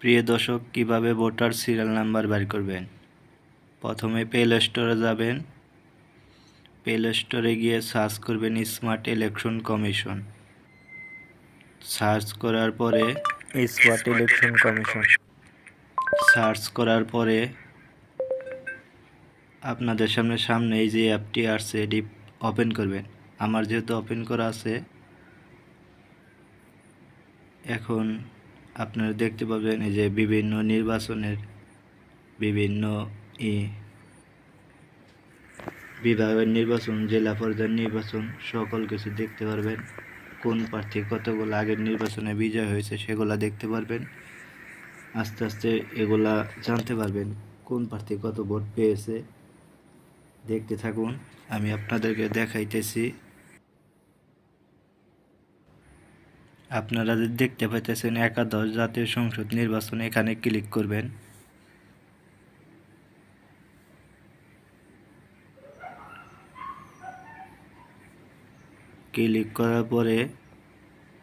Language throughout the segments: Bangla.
প্রিয় দর্শক, কিভাবে ভোটার সিরিয়াল নাম্বার বের করবেন। প্রথমে প্লে স্টোরে যাবেন। প্লে স্টোরে গিয়ে সার্চ করবেন স্মার্ট ইলেকশন কমিশন। সার্চ করার পরে স্মার্ট ইলেকশন কমিশন আপনাদের সামনে এই যে অ্যাপটি আসছে এটি ওপেন করবেন। আমার যেহেতু ওপেন করা আছে, এখন আপনারা দেখতে পাবেন এই যে বিভিন্ন নির্বাচনের বিভিন্ন বিভাগের নির্বাচন, জেলা পর্যায়ের নির্বাচন সকল কিছু দেখতে পারবেন। কোন প্রার্থী কতগুলো আগের নির্বাচনে বিজয় হয়েছে সেগুলা দেখতে পারবেন। আস্তে আস্তে এগুলা জানতে পারবেন কোন প্রার্থী কত ভোট পেয়েছে। দেখতে থাকুন, আমি আপনাদেরকে দেখাইতেছি। আপনারা দেখতে পাইতেছেন একাদশ জাতীয় সংসদ নির্বাচন, এখানে ক্লিক করবেন। ক্লিক করার পরে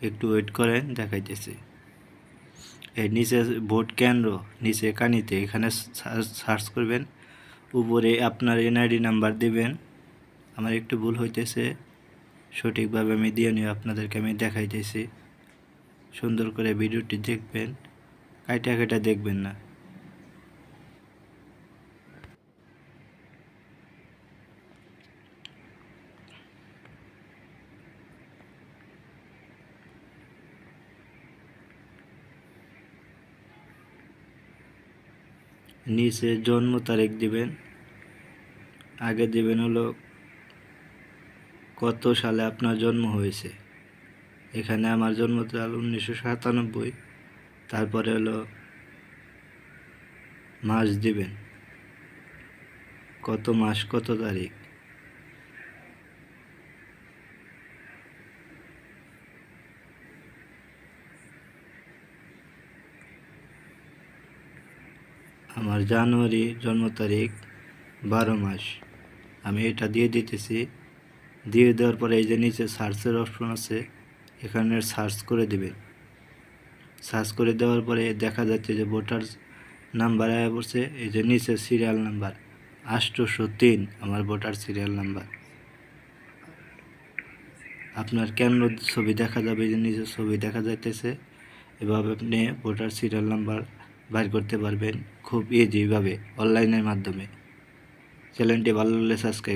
একটু ওয়েট করেন, দেখাইতেছি। এর নিচে ভোট কেন্দ্র, নিচে কানিতে এখানে সার্চ করবেন। উপরে আপনার এনআইডি নাম্বার দিবেন। আমার একটু ভুল হইতেছে, সঠিকভাবে আমি দিয়ে নিয়ে আপনাদেরকে আমি দেখাইতেছি। সুন্দর করে ভিডিওটি দেখবেন, কাটা দেখবেন না। নিচে জন্ম তারিখ দিবেন। আগে দিবেন হলো কত সালে আপনার জন্ম হয়েছে। এখানে আমার জন্ম সাল 1997। তারপরে হলো মাস দিবেন, কত মাস কত তারিখ। আমার জানুয়ারি জন্ম তারিখ, 12 মাস। আমি এটা দিয়ে দিতেছি। দিয়ে দেওয়ার পরে এই যে নিচে সার্চের অপশন আছে, এখানে সার্চ করে দিবেন। সার্চ করে দেওয়ার পরে দেখা যাচ্ছে যে ভোটার নাম্বার আয়া পড়ছে। এই যে নিচে সিরিয়াল নাম্বার 803 আমার ভোটার সিরিয়াল নাম্বার। আপনার কেন্দ্র ছবি দেখা যাবে, যে নিচে ছবি দেখা যাইতেছে। এভাবে আপনি ভোটার সিরিয়াল নাম্বার বাইর করতে পারবেন খুব ইজিভাবে অনলাইনের মাধ্যমে। চ্যানেলটি ভালো লাগলে সাবস্ক্রাইব।